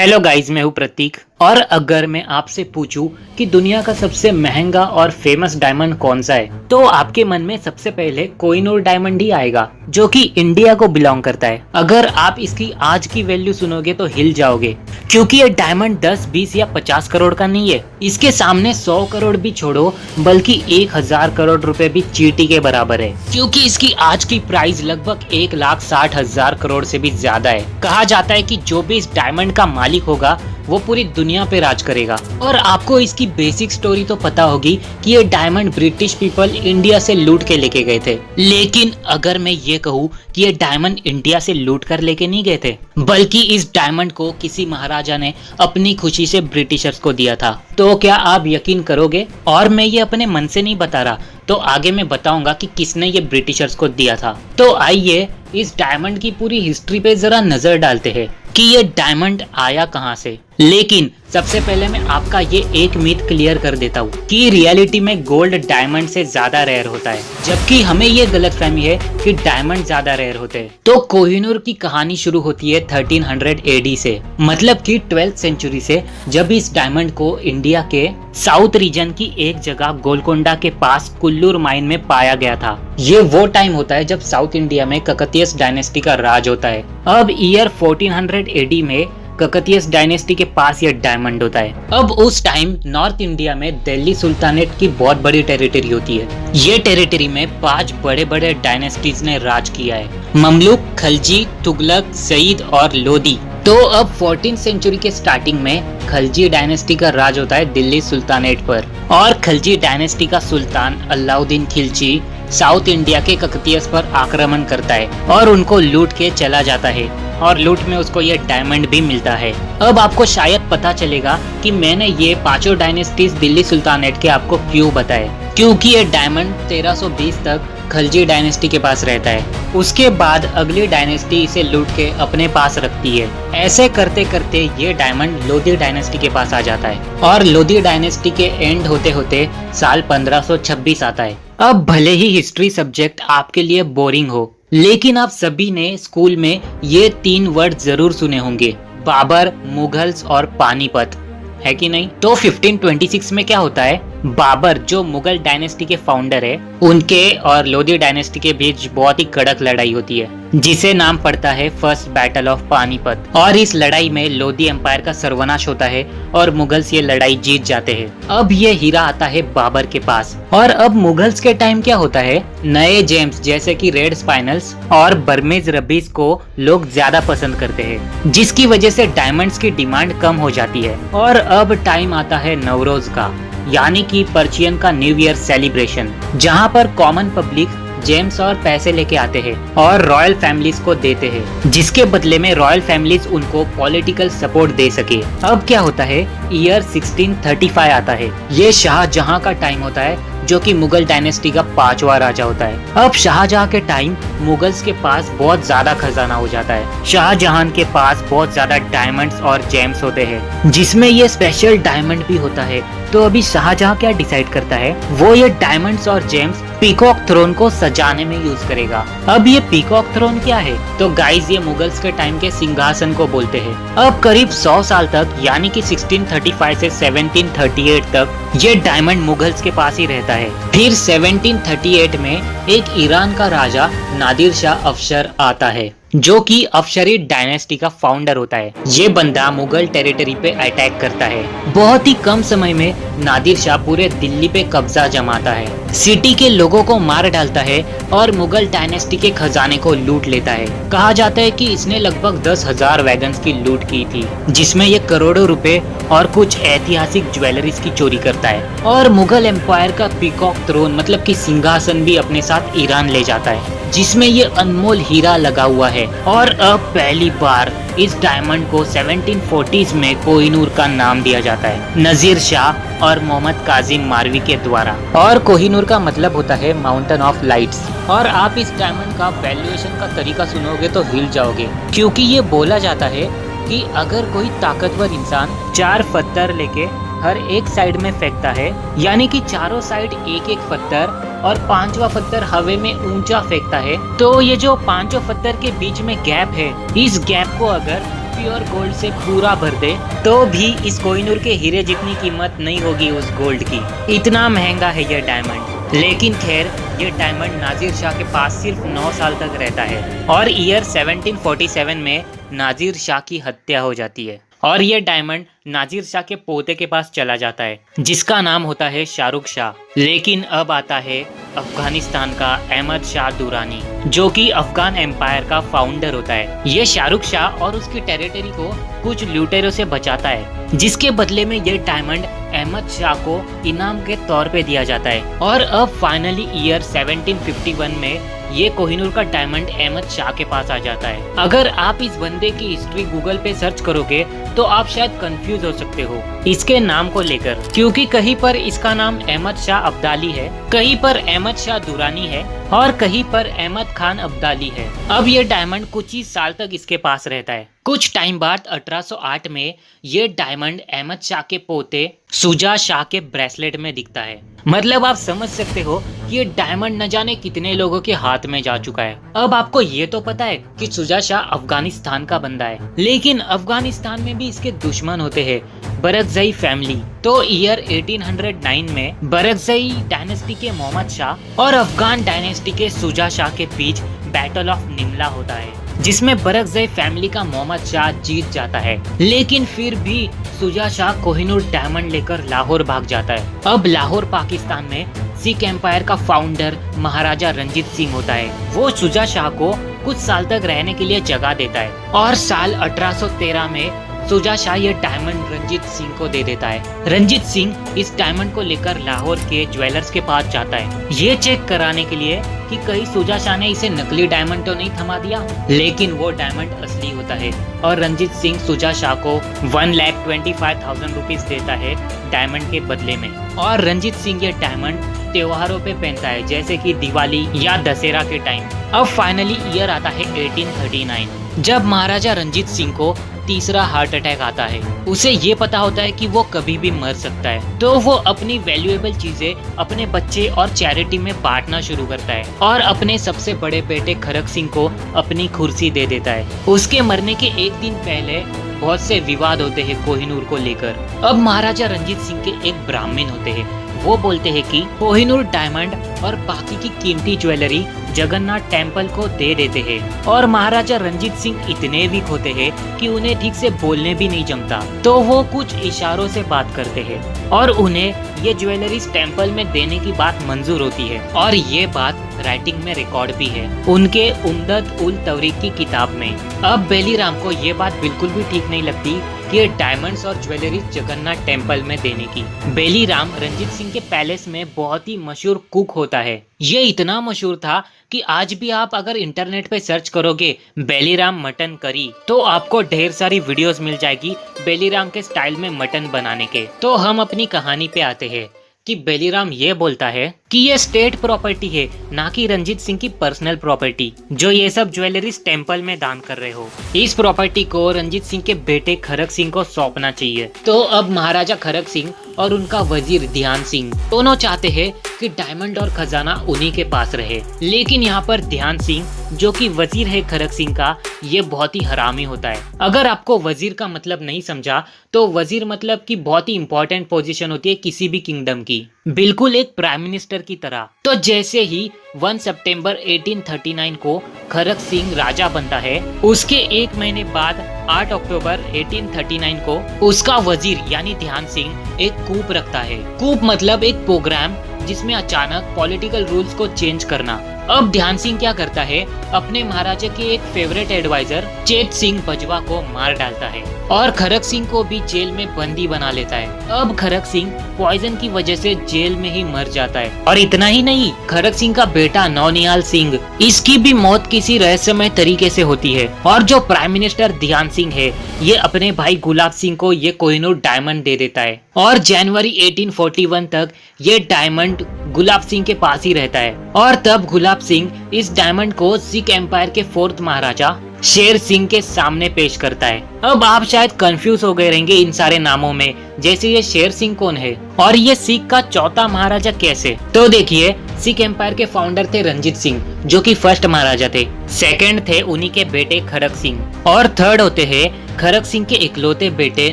Hello guys, मैं हूँ प्रतीक। और अगर मैं आपसे पूछूं कि दुनिया का सबसे महंगा और फेमस डायमंड कौन सा है, तो आपके मन में सबसे पहले कोहिनूर डायमंड ही आएगा, जो कि इंडिया को बिलोंग करता है। अगर आप इसकी आज की वैल्यू सुनोगे तो हिल जाओगे, क्योंकि ये डायमंड 10, 20 या 50 करोड़ का नहीं है। इसके सामने 100 करोड़ भी छोड़ो, बल्कि 1000 करोड़ रुपए भी चींटी के बराबर है, क्योंकि इसकी आज की प्राइस लगभग 1,60,000 करोड़ से भी ज्यादा है। कहा जाता है कि जो भी इस डायमंड का मालिक होगा वो पूरी दुनिया पे राज करेगा। और आपको इसकी बेसिक स्टोरी तो पता होगी कि ये डायमंड ब्रिटिश पीपल इंडिया से लूट के लेके गए थे। लेकिन अगर मैं ये कहूँ कि ये डायमंड इंडिया से लूट कर लेके नहीं गए थे, बल्कि इस डायमंड को किसी महाराजा ने अपनी खुशी से ब्रिटिशर्स को दिया था, तो क्या आप यकीन करोगे? और मैं ये अपने मन से नहीं बता रहा, तो आगे मैं बताऊंगा कि किसने ये ब्रिटिशर्स को दिया था। तो आइए इस डायमंड की पूरी हिस्ट्री पे जरा नजर डालते हैं कि ये डायमंड आया कहां से। लेकिन सबसे पहले मैं आपका ये एक मिथ क्लियर कर देता हूँ कि रियलिटी में गोल्ड डायमंड से ज्यादा रेयर होता है, जबकि हमें ये गलतफहमी है कि डायमंड ज्यादा रेयर होते हैं। तो कोहिनूर की कहानी शुरू होती है 1300 AD से, मतलब कि 12th सेंचुरी से, जब इस डायमंड को इंडिया के साउथ रीजन की एक जगह गोलकोंडा के पास कुल्लूर माइन में पाया गया था। ये वो टाइम होता है जब साउथ इंडिया में ककतीय डायनेस्टी का राज होता है। अब ईयर 1400 AD में ककतीय डायनेस्टी के पास ये डायमंड होता है। अब उस टाइम नॉर्थ इंडिया में दिल्ली सुल्तानेट की बहुत बड़ी टेरिटरी होती है। ये टेरिटरी में 5 बड़े बड़े डायनेस्टीज ने राज किया है: ममलुक, खलजी, तुगलक, सईद और लोदी। तो अब 14th सेंचुरी के स्टार्टिंग में खलजी डायनेस्टी का राज होता है दिल्ली सुल्तानेट पर। और खलजी डायनेस्टी का सुल्तान अलाउद्दीन खिलजी साउथ इंडिया के ककतीयस पर आक्रमण करता है और उनको लूट के चला जाता है, और लूट में उसको ये डायमंड भी मिलता है। अब आपको शायद पता चलेगा कि मैंने ये 5 डायनेस्टीज दिल्ली सुल्तानेट के आपको क्यों बताए, क्योंकि ये डायमंड 1320 तक खलजी डायनेस्टी के पास रहता है। उसके बाद अगली डायनेस्टी इसे लूट के अपने पास रखती है। ऐसे करते करते ये डायमंड लोधी डायनेस्टी के पास आ जाता है, और लोधी डायनेस्टी के एंड होते होते साल 1526 आता है। अब भले ही हिस्ट्री सब्जेक्ट आपके लिए बोरिंग हो, लेकिन आप सभी ने स्कूल में ये 3 वर्ड जरूर सुने होंगे: बाबर, मुगल्स और पानीपत, है कि नहीं? तो 1526 में क्या होता है, बाबर जो मुगल डायनेस्टी के फाउंडर है, उनके और लोधी डायनेस्टी के बीच बहुत ही कड़क लड़ाई होती है, जिसे नाम पड़ता है फर्स्ट बैटल ऑफ पानीपत। और इस लड़ाई में लोधी एम्पायर का सर्वनाश होता है और मुगल्स ये लड़ाई जीत जाते हैं। अब ये हीरा आता है बाबर के पास। और अब मुगल्स के टाइम क्या होता है, नए जेम्स जैसे कि रेड स्पाइनल्स और बर्मेज रबीज को लोग ज्यादा पसंद करते हैं, जिसकी वजह से डायमंड्स की डिमांड कम हो जाती है। और अब टाइम आता है नवरोज का, यानी कि पर्शियन का न्यू ईयर सेलिब्रेशन, जहां पर कॉमन पब्लिक जेम्स और पैसे लेके आते हैं और रॉयल फैमिलीज को देते हैं, जिसके बदले में रॉयल फैमिलीज उनको पॉलिटिकल सपोर्ट दे सके। अब क्या होता है, ईयर 1635 आता है। ये शाहजहां का टाइम होता है, जो कि मुगल डायनेस्टी का 5वां राजा होता है। अब शाहजहां के टाइम मुगल्स के पास बहुत ज्यादा खजाना हो जाता है। शाहजहां के पास बहुत ज्यादा डायमंड्स और जेम्स होते हैं, जिसमें ये स्पेशल डायमंड भी होता है। तो अभी शाहजहां क्या डिसाइड करता है, वो ये डायमंड्स और जेम्स पीकॉक थ्रोन को सजाने में यूज करेगा। अब ये पीकॉक थ्रोन क्या है, तो गाइस ये मुगल्स के टाइम के सिंहासन को बोलते हैं। अब करीब 100 साल तक, यानी कि 1635 से 1738 तक ये डायमंड मुगल्स के पास ही रहता है। फिर 1738 में एक ईरान का राजा नादिर शाह अफशर आता है, जो कि अफशरी डायनेस्टी का फाउंडर होता है। ये बंदा मुगल टेरिटरी पे अटैक करता है। बहुत ही कम समय में नादिर शाह पूरे दिल्ली पे कब्जा जमाता है, सिटी के लोगों को मार डालता है और मुगल डायनेस्टी के खजाने को लूट लेता है। कहा जाता है कि इसने लगभग 10,000 वैगन्स की लूट की थी, जिसमें ये करोड़ों रुपए और कुछ ऐतिहासिक ज्वेलरीज की चोरी करता है। और मुगल एम्पायर का पीकॉक थ्रोन मतलब कि सिंहासन भी अपने साथ ईरान ले जाता है, जिसमें ये अनमोल हीरा लगा हुआ है। और अब पहली बार इस डायमंड को 1740s में कोहिनूर का नाम दिया जाता है, नजीर शाह और मोहम्मद काजिम मारवी के द्वारा। और कोहिनूर का मतलब होता है माउंटेन ऑफ लाइट्स। और आप इस डायमंड का वैल्यूएशन का तरीका सुनोगे तो हिल जाओगे, क्योंकि ये बोला जाता है कि अगर कोई ताकतवर इंसान 4 पत्थर लेके हर एक साइड में फेंकता है, यानी कि चारों साइड एक एक पत्थर, और 5वां पत्थर हवा में ऊंचा फेंकता है, तो ये जो 5 पत्थर के बीच में गैप है, इस गैप को अगर प्योर गोल्ड से पूरा भर दे तो भी इस कोहिनूर के हीरे जितनी कीमत नहीं होगी उस गोल्ड की। इतना महंगा है ये डायमंड। लेकिन खैर, ये डायमंड नाजिर शाह के पास सिर्फ 9 साल तक रहता है और ईयर 1747 में नाजिर शाह की हत्या हो जाती है और ये डायमंड नाजिर शाह के पोते के पास चला जाता है जिसका नाम होता है शाहरुख शाह। लेकिन अब आता है अफगानिस्तान का अहमद शाह दुरानी, जो कि अफगान एम्पायर का फाउंडर होता है। ये शाहरुख शाह और उसकी टेरिटरी को कुछ लुटेरों से बचाता है, जिसके बदले में ये डायमंड अहमद शाह को इनाम के तौर पे दिया जाता है। और अब फाइनली ईयर 1751 में ये कोहिनूर का डायमंड अहमद शाह के पास आ जाता है। अगर आप इस बंदे की हिस्ट्री गूगल पे सर्च करोगे तो आप शायद कंफ्यूज हो सकते हो इसके नाम को लेकर, क्योंकि कहीं पर इसका नाम अहमद शाह अब्दाली है, कहीं पर अहमद शाह दुरानी है और कहीं पर अहमद खान अब्दाली है। अब ये डायमंड कुछ ही साल तक इसके पास रहता है। कुछ टाइम बाद 1808 में ये डायमंड अहमद शाह के पोते शुजा शाह के ब्रेसलेट में दिखता है। मतलब आप समझ सकते हो कि ये डायमंड न जाने कितने लोगों के हाथ में जा चुका है। अब आपको ये तो पता है कि शुजा शाह अफगानिस्तान का बंदा है, लेकिन अफगानिस्तान में भी इसके दुश्मन होते हैं, बरकजई फैमिली। तो ईयर 1809 में बरकजई डायनेस्टी के मोहम्मद शाह और अफगान डायनेस्टी के शुजा शाह के बीच बैटल ऑफ निमला होता है, जिसमें बरकजई फैमिली का मोहम्मद शाह जीत जाता है। लेकिन फिर भी शुजा शाह कोहिनूर डायमंड लेकर लाहौर भाग जाता है। अब लाहौर पाकिस्तान में सिख एम्पायर का फाउंडर महाराजा रंजीत सिंह होता है। वो शुजा शाह को कुछ साल तक रहने के लिए जगह देता है और साल 1813 में शुजा शाह ये डायमंड रंजीत सिंह को दे देता है। रंजीत सिंह इस डायमंड को लेकर लाहौर के ज्वेलर्स के पास जाता है, ये चेक कराने के लिए कि कहीं शुजा शाह ने इसे नकली डायमंड तो नहीं थमा दिया। लेकिन वो डायमंड असली होता है और रंजीत सिंह शुजा शाह को 1,25,000 रुपीज देता है डायमंड के बदले में। और रंजीत सिंह ये डायमंड त्योहारों पे पहनता है, जैसे कि दिवाली या दशहरा के टाइम। अब फाइनली ईयर आता है 1839, जब महाराजा रंजीत सिंह को तीसरा हार्ट अटैक आता है। उसे ये पता होता है कि वो कभी भी मर सकता है, तो वो अपनी वैल्यूएबल चीजें अपने बच्चे और चैरिटी में बांटना शुरू करता है और अपने सबसे बड़े बेटे खरक सिंह को अपनी कुर्सी दे देता है। उसके मरने के एक दिन पहले बहुत से विवाद होते हैं कोहिनूर को लेकर। अब महाराजा रंजीत सिंह के एक ब्राह्मण होते हैं, वो बोलते हैं कि कोहिनूर डायमंड और बाकी की कीमती ज्वेलरी जगन्नाथ टेम्पल को दे देते हैं। और महाराजा रंजीत सिंह इतने वीक होते हैं कि उन्हें ठीक से बोलने भी नहीं जमता, तो वो कुछ इशारों से बात करते हैं और उन्हें ये ज्वेलरी टेम्पल में देने की बात मंजूर होती है। और ये बात राइटिंग में रिकॉर्ड भी है उनके उम्दत उल तवरीक की किताब में। अब बेलीराम को ये बात बिल्कुल भी ठीक नहीं लगती कि ये डायमंड्स और ज्वेलरी जगन्नाथ टेम्पल में देने की। बेलीराम रंजीत सिंह के पैलेस में बहुत ही मशहूर कुक होता है। ये इतना मशहूर था कि आज भी आप अगर इंटरनेट पे सर्च करोगे बेलीराम मटन करी तो आपको ढेर सारी वीडियोस मिल जाएगी बेलीराम के स्टाइल में मटन बनाने के। तो हम अपनी कहानी पे आते हैं कि बेलीराम ये बोलता है कि ये स्टेट प्रॉपर्टी है, ना कि रंजीत सिंह की पर्सनल प्रॉपर्टी, जो ये सब ज्वेलरीज टेम्पल में दान कर रहे हो। इस प्रॉपर्टी को रंजीत सिंह के बेटे खरक सिंह को सौंपना चाहिए। तो अब महाराजा खरक सिंह और उनका वजीर ध्यान सिंह दोनों चाहते हैं कि डायमंड और खजाना उन्हीं के पास रहे। लेकिन यहाँ पर ध्यान सिंह, जो कि वजीर है खरक सिंह का, ये बहुत ही हरामी होता है। अगर आपको वजीर का मतलब नहीं समझा तो वजीर मतलब कि बहुत ही इंपॉर्टेंट पोजीशन होती है किसी भी किंगडम की, बिल्कुल एक प्राइम मिनिस्टर की तरह। तो जैसे ही 1 सितंबर 1839 को खरक सिंह राजा बनता है, उसके एक महीने बाद 8 अक्टूबर 1839 को उसका वजीर यानी ध्यान सिंह एक कूप रखता है। कूप मतलब एक प्रोग्राम जिसमें अचानक पॉलिटिकल रूल्स को चेंज करना। अब ध्यान सिंह क्या करता है, अपने महाराजा के एक फेवरेट एडवाइजर चेत सिंह बजवा को मार डालता है और खरक सिंह को भी जेल में बंदी बना लेता है। अब खरक सिंह पॉइजन की वजह से जेल में ही मर जाता है। और इतना ही नहीं, खरक सिंह का बेटा नौनिहाल सिंह, इसकी भी मौत किसी रहस्यमय तरीके से होती है। और जो प्राइम मिनिस्टर ध्यान सिंह है, ये अपने भाई गुलाब सिंह को ये कोहिनूर डायमंड दे देता है और जनवरी 1841 तक ये डायमंड गुलाब सिंह के पास ही रहता है। और तब गुलाब सिंह इस डायमंड को सिख एम्पायर के 4th महाराजा शेर सिंह के सामने पेश करता है। अब आप शायद कंफ्यूज हो गए रहेंगे इन सारे नामों में, जैसे ये शेर सिंह कौन है और ये सिख का 4था महाराजा कैसे। तो देखिए, सिख एम्पायर के फाउंडर थे रंजीत सिंह, जो कि फर्स्ट महाराजा थे। सेकंड थे उन्हीं के बेटे खड़क सिंह और थर्ड होते हैं खड़क सिंह के इकलौते बेटे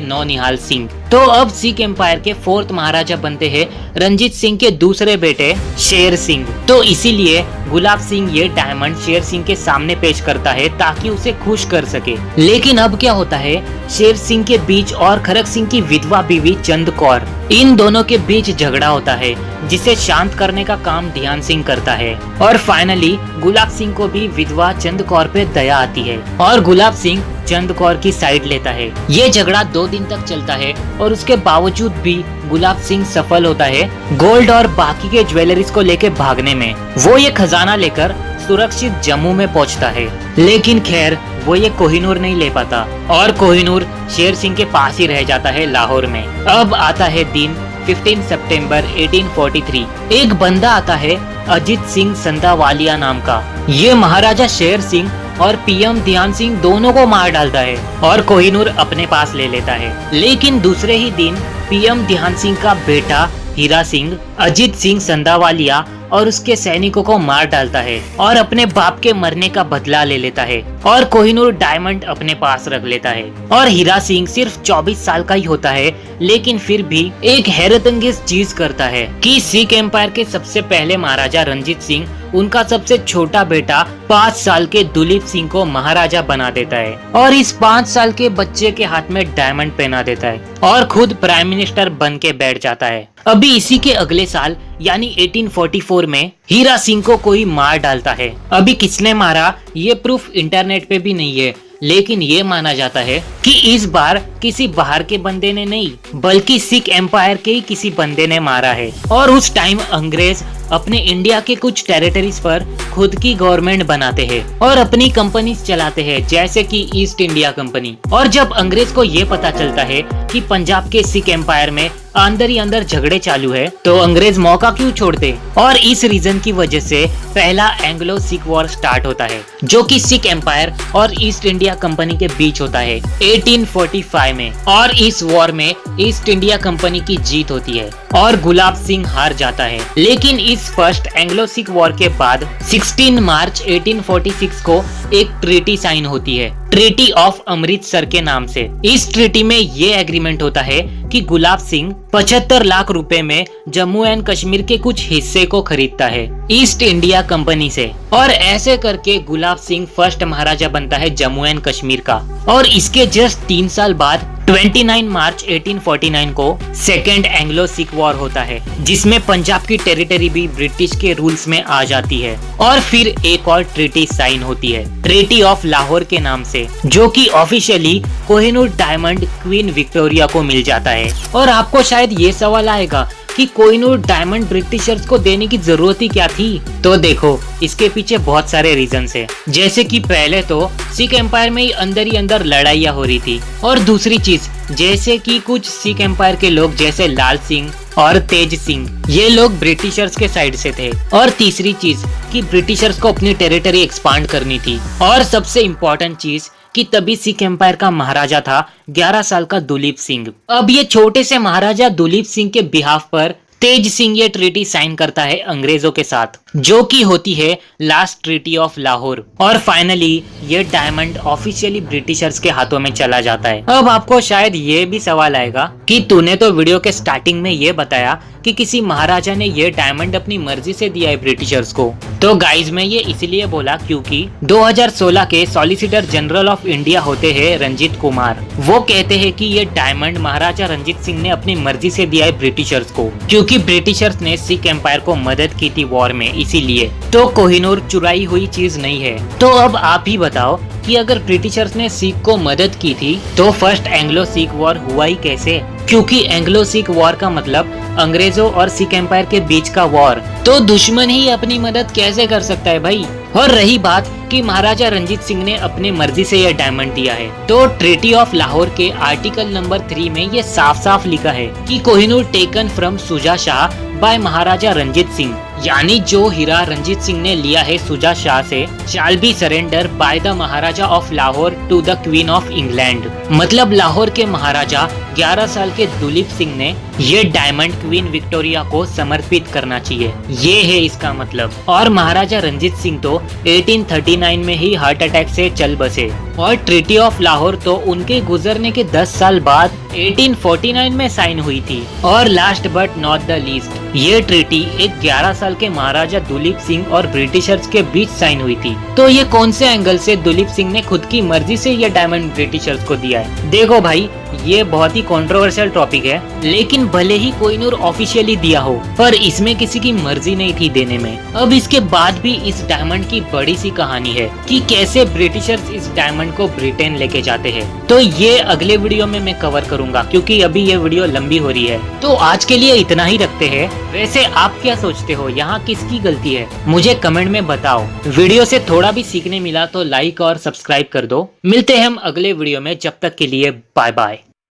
नौनिहाल सिंह। तो अब सिख एम्पायर के फोर्थ महाराजा बनते हैं रंजीत सिंह के दूसरे बेटे शेर सिंह। तो इसीलिए गुलाब सिंह ये डायमंड शेर सिंह के सामने पेश करता है ताकि उसे खुश कर सके। लेकिन अब क्या होता है, शेर सिंह के बीच और खड़क सिंह की विधवा बीवी चंद कौर, इन दोनों के बीच झगड़ा होता है जिसे शांत करने का काम ध्यान सिंह करता है। और फाइनली गुलाब सिंह को भी विधवा चंद कौर पे दया आती है और गुलाब सिंह चंद कौर की साइड लेता है। ये झगड़ा 2 दिन तक चलता है और उसके बावजूद भी गुलाब सिंह सफल होता है गोल्ड और बाकी के ज्वेलरीज को लेके भागने में। वो ये खजाना लेकर सुरक्षित जम्मू में पहुंचता है, लेकिन खैर वो ये कोहिनूर नहीं ले पाता और कोहिनूर शेर सिंह के पास ही रह जाता है लाहौर में। अब आता है दिन 15 सितंबर 1843। एक बंदा आता है अजीत सिंह संधावालिया नाम का। ये महाराजा शेर सिंह और पीएम ध्यान सिंह दोनों को मार डालता है और कोहिनूर अपने पास ले लेता है। लेकिन दूसरे ही दिन पीएम ध्यान सिंह का बेटा हीरा सिंह अजीत सिंह संधावालिया और उसके सैनिकों को मार डालता है और अपने बाप के मरने का बदला ले लेता है और कोहिनूर डायमंड अपने पास रख लेता है। और हीरा सिंह सिर्फ 24 साल का ही होता है, लेकिन फिर भी एक हैरतअंगेज चीज करता है कि सिख एम्पायर के सबसे पहले महाराजा रंजीत सिंह उनका सबसे छोटा बेटा 5 साल के दुलीप सिंह को महाराजा बना देता है और इस 5 साल के बच्चे के हाथ में डायमंड पहना देता है और खुद प्राइम मिनिस्टर बन के बैठ जाता है। अभी इसी के अगले साल यानी 1844 में हीरा सिंह को कोई मार डालता है। अभी किसने मारा ये प्रूफ इंटरनेट पे भी नहीं है, लेकिन ये माना जाता है कि इस बार किसी बाहर के बंदे ने नहीं बल्कि सिख एम्पायर के ही किसी बंदे ने मारा है। और उस टाइम अंग्रेज अपने इंडिया के कुछ टेरिटरीज पर खुद की गवर्नमेंट बनाते हैं और अपनी कंपनीज चलाते हैं, जैसे कि ईस्ट इंडिया कंपनी। और जब अंग्रेज को ये पता चलता है कि पंजाब के सिख एम्पायर में अंदर ही अंदर झगड़े चालू है, तो अंग्रेज मौका क्यों छोड़ते। और इस रीजन की वजह से पहला एंग्लो सिख वॉर स्टार्ट होता है, जो कि सिख एम्पायर और ईस्ट इंडिया कंपनी के बीच होता है 1845 में। और इस वॉर में ईस्ट इंडिया कंपनी की जीत होती है और गुलाब सिंह हार जाता है। लेकिन इस फर्स्ट एंग्लो सिख वॉर के बाद 16 मार्च 1846 को एक ट्रीटी साइन होती है, ट्रीटी ऑफ अमृतसर के नाम से। इस ट्रीटी में ये एग्रीमेंट होता है कि गुलाब सिंह 75 लाख रुपए में जम्मू एंड कश्मीर के कुछ हिस्से को खरीदता है ईस्ट इंडिया कंपनी से। और ऐसे करके गुलाब सिंह फर्स्ट महाराजा बनता है जम्मू एंड कश्मीर का। और इसके जस्ट 3 साल बाद 29 मार्च 1849 को सेकेंड एंग्लो सिख वॉर होता है, जिसमें पंजाब की टेरिटरी भी ब्रिटिश के रूल्स में आ जाती है। और फिर एक और ट्रीटी साइन होती है ट्रीटी ऑफ लाहौर के नाम से, जो कि officially Kohinoor diamond queen Victoria को मिल जाता है। और आपको शायद ये सवाल आएगा कि कोहिनूर डायमंड ब्रिटिशर्स को देने की जरूरत ही क्या थी। तो देखो, इसके पीछे बहुत सारे रीजंस है। जैसे कि पहले तो सिख एम्पायर में ही अंदर लड़ाइयाँ हो रही थी, और दूसरी चीज जैसे कि कुछ सिख एम्पायर के लोग जैसे लाल सिंह और तेज सिंह, ये लोग ब्रिटिशर्स के साइड से थे। और तीसरी चीज कि ब्रिटिशर्स को अपनी टेरिटरी एक्सपांड करनी थी। और सबसे इम्पोर्टेंट चीज कि तभी सिख एम्पायर का महाराजा था 11 साल का दुलीप सिंह। अब ये छोटे से महाराजा दुलीप सिंह के बिहाफ पर तेज सिंह ये ट्रीटी साइन करता है अंग्रेजों के साथ, जो कि होती है लास्ट ट्रीटी ऑफ लाहौर। और फाइनली ये डायमंड ऑफिशियली ब्रिटिशर्स के हाथों में चला जाता है। अब आपको शायद ये भी सवाल आएगा कि तूने तो वीडियो के स्टार्टिंग में ये बताया कि किसी महाराजा ने ये डायमंड अपनी मर्जी से दिया है ब्रिटिशर्स को। तो गाइज मैं ये इसलिए बोला क्योंकि 2016 के सॉलिसिटर जनरल ऑफ इंडिया होते हैं रंजीत कुमार। वो कहते हैं कि ये डायमंड महाराजा रंजीत सिंह ने अपनी मर्जी से दिया है ब्रिटिशर्स को, क्योंकि ब्रिटिशर्स ने सिख एम्पायर को मदद की थी वॉर में, इसीलिए। तो कोहिनूर चुराई हुई चीज नहीं है। तो अब आप ही बताओ कि अगर ब्रिटिशर्स ने सिख को मदद की थी तो फर्स्ट एंग्लो सिख वॉर हुआ ही कैसे? क्योंकि एंग्लो सिख वॉर का मतलब अंग्रेजों और सिख एम्पायर के बीच का वॉर। तो दुश्मन ही अपनी मदद कैसे कर सकता है भाई? और रही बात कि महाराजा रंजीत सिंह ने अपने मर्जी से यह डायमंड दिया है, तो ट्रीटी ऑफ लाहौर के आर्टिकल नंबर 3 में ये साफ साफ लिखा है कि Kohinoor taken from Shuja Shah by Maharaja Ranjit Singh, यानी जो हीरा रंजीत सिंह ने लिया है शुजा शाह से, shall be surrender by the Maharaja of Lahore to the queen of England. मतलब लाहौर के महाराजा 11 साल के दुलीप सिंह ने ये डायमंड क्वीन विक्टोरिया को समर्पित करना चाहिए, ये है इसका मतलब। और महाराजा रंजीत सिंह तो 1839 में ही हार्ट अटैक से चल बसे, और ट्रीटी ऑफ लाहौर तो उनके गुजरने के 10 साल बाद 1849 में साइन हुई थी। और last but not the least, ये ट्रीटी एक 11 साल के महाराजा दुलीप सिंह और ब्रिटिशर्स के बीच साइन हुई थी। तो ये कौन से एंगल से दुलीप सिंह ने खुद की मर्जी से ये डायमंड ब्रिटिशर्स को दिया है? देखो भाई, ये बहुत ही कंट्रोवर्शियल टॉपिक है, लेकिन भले ही कोहिनूर ऑफिशियली दिया हो, पर इसमें किसी की मर्जी नहीं थी देने में। अब इसके बाद भी इस डायमंड की बड़ी सी कहानी है कि कैसे ब्रिटिशर्स इस डायमंड को ब्रिटेन लेके जाते हैं। तो ये अगले वीडियो में मैं कवर करूंगा, क्योंकि अभी ये वीडियो लंबी हो रही है। तो आज के लिए इतना ही रखते हैं। वैसे आप क्या सोचते हो, यहाँ किसकी गलती है? मुझे कमेंट में बताओ। वीडियो से थोड़ा भी सीखने मिला तो लाइक और सब्सक्राइब कर दो। मिलते हैं हम अगले वीडियो में, जब तक के लिए बाय बाय।